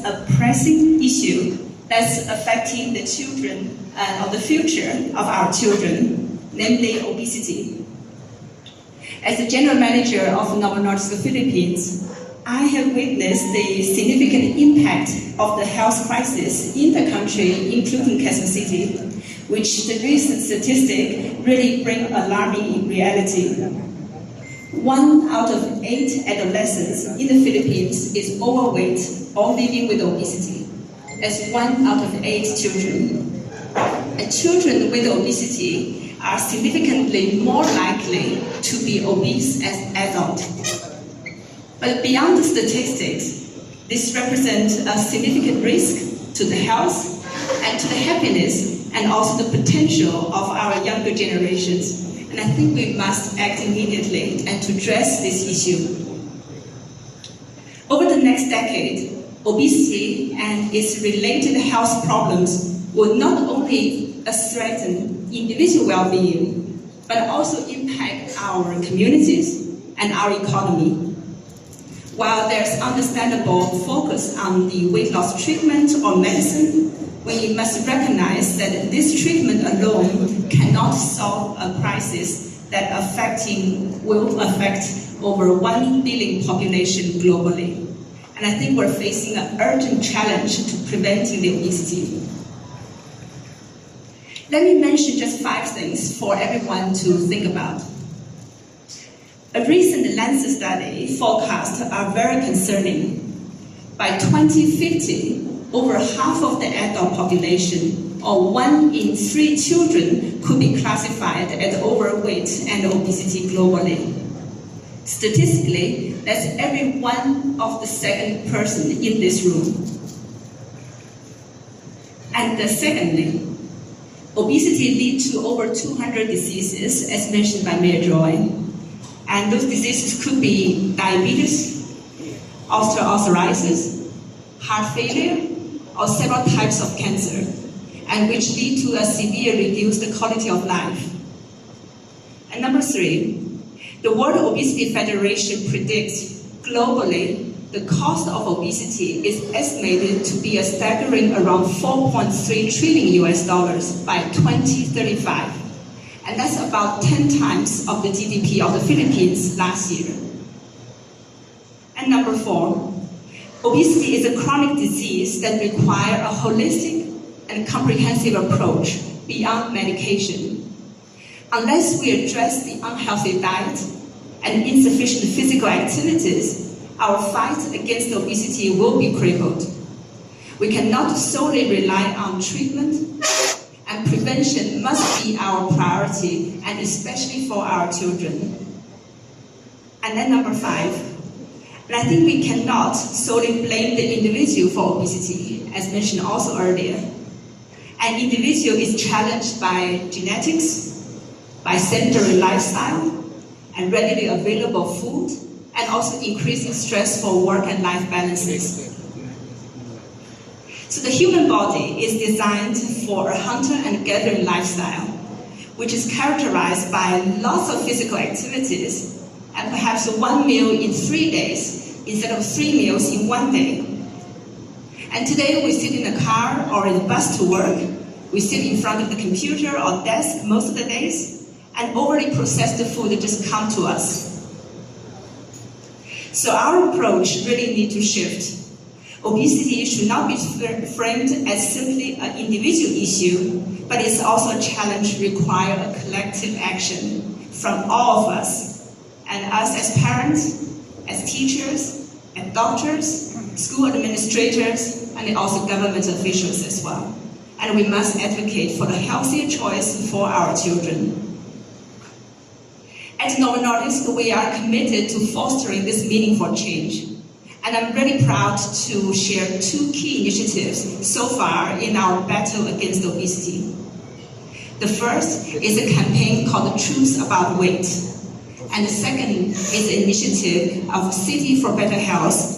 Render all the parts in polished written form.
a pressing issue that's affecting the children or the future of our children, namely obesity. As the general manager of Novo Nordisk Philippines, I have witnessed the significant impact of the health crisis in the country, including Quezon City, which the recent statistic really bring alarming in reality. 1 out of 8 adolescents in the Philippines is overweight or living with obesity. That's 1 out of 8 children. And children with obesity are significantly more likely to be obese as adults. But beyond the statistics, this represents a significant risk to the health and to the happiness and also the potential of our younger generations. And I think we must act immediately and to address this issue. Over the next decade, obesity and its related health problems will not only threaten individual well-being, but also impact our communities and our economy. While there's understandable focus on the weight loss treatment or medicine, we must recognize that this treatment alone cannot solve a crisis that will affect over 1 billion population globally. And I think we're facing an urgent challenge to preventing the obesity. Let me mention just 5 things for everyone to think about. A recent Lancet study forecasts are very concerning. By 2050, over half of the adult population, or 1 in 3 children, could be classified as overweight and obesity globally. Statistically, that's every 1 of the 2nd person in this room. And secondly, obesity leads to over 200 diseases, as mentioned by Mayor Joy. And those diseases could be diabetes, osteoarthritis, heart failure, or several types of cancer, and which lead to a severe reduced quality of life. And number 3, the World Obesity Federation predicts globally the cost of obesity is estimated to be a staggering around $4.3 trillion by 2035. And that's about 10 times of the GDP of the Philippines last year. And number 4, obesity is a chronic disease that requires a holistic and comprehensive approach beyond medication. Unless we address the unhealthy diet and insufficient physical activities, our fight against obesity will be crippled. We cannot solely rely on treatment, and prevention must be our priority, and especially for our children. And then number 5, and I think we cannot solely blame the individual for obesity, as mentioned also earlier. An individual is challenged by genetics, by sedentary lifestyle, and readily available food, and also increasing stress for work and life balances. So the human body is designed for a hunter and gathering lifestyle, which is characterized by lots of physical activities, and perhaps 1 meal in 3 days instead of 3 meals in 1 day. And today we sit in a car or in a bus to work, we sit in front of the computer or desk most of the days, and overly processed food just come to us. So our approach really needs to shift. Obesity should not be framed as simply an individual issue, but it's also a challenge requiring a collective action from all of us, and us as parents, as teachers, as doctors, school administrators, and also government officials as well. And we must advocate for the healthier choice for our children. At Novo Nordisk, we are committed to fostering this meaningful change. And I'm really proud to share 2 key initiatives so far in our battle against obesity. The first is a campaign called The Truth About Weight. And the second is an initiative of City for Better Health.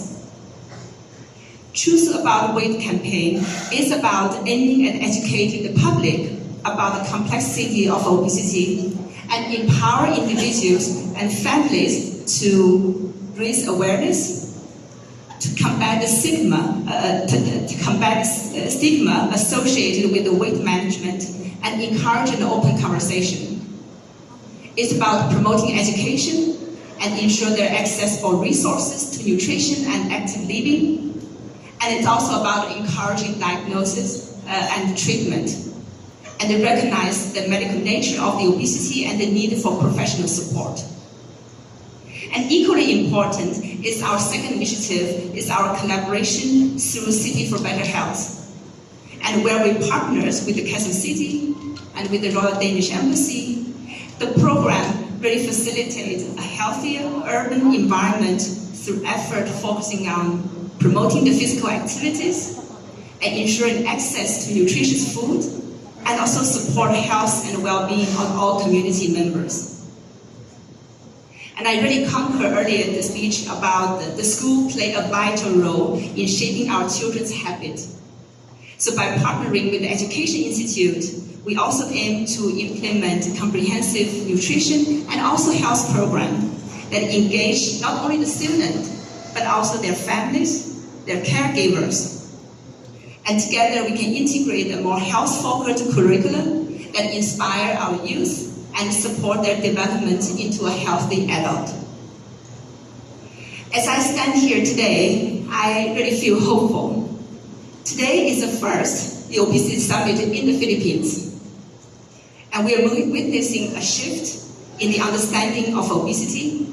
Truth About Weight campaign is about aiming at educating the public about the complexity of obesity and empower individuals and families to raise awareness, to combat combat the stigma, stigma associated with the weight management and encourage an open conversation. It's about promoting education and ensure there are accessible resources to nutrition and active living. And it's also about encouraging diagnosis and treatment, and they recognize the medical nature of the obesity and the need for professional support. And equally important is our second initiative, is our collaboration through City for Better Health, and where we partners with the Kansas City and with the Royal Danish Embassy. The program really facilitates a healthier urban environment through effort focusing on promoting the physical activities and ensuring access to nutritious food, and also support health and well-being of all community members. And I really concur earlier in the speech about the school play a vital role in shaping our children's habits. So by partnering with the Education Institute, we also aim to implement comprehensive nutrition and also health programs that engage not only the student, but also their families, their caregivers. And together we can integrate a more health-focused curriculum that inspire our youth and support their development into a healthy adult. As I stand here today, I really feel hopeful. Today is the first the Obesity Summit in the Philippines. And we are witnessing a shift in the understanding of obesity,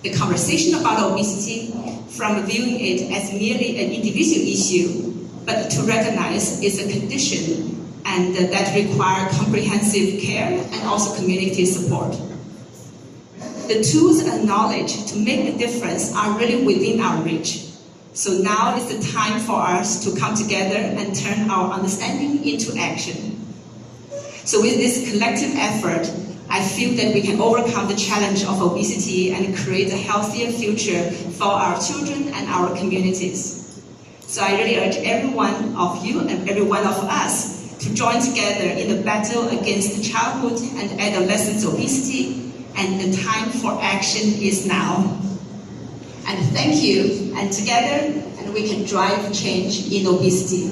the conversation about obesity, from viewing it as merely an individual issue, but to recognize it's a condition and that require comprehensive care and also community support. The tools and knowledge to make the difference are really within our reach. So now is the time for us to come together and turn our understanding into action. So with this collective effort, I feel that we can overcome the challenge of obesity and create a healthier future for our children and our communities. So I really urge every one of you and every one of us to join together in the battle against childhood and adolescent obesity, and the time for action is now. And thank you, and together, and we can drive change in obesity.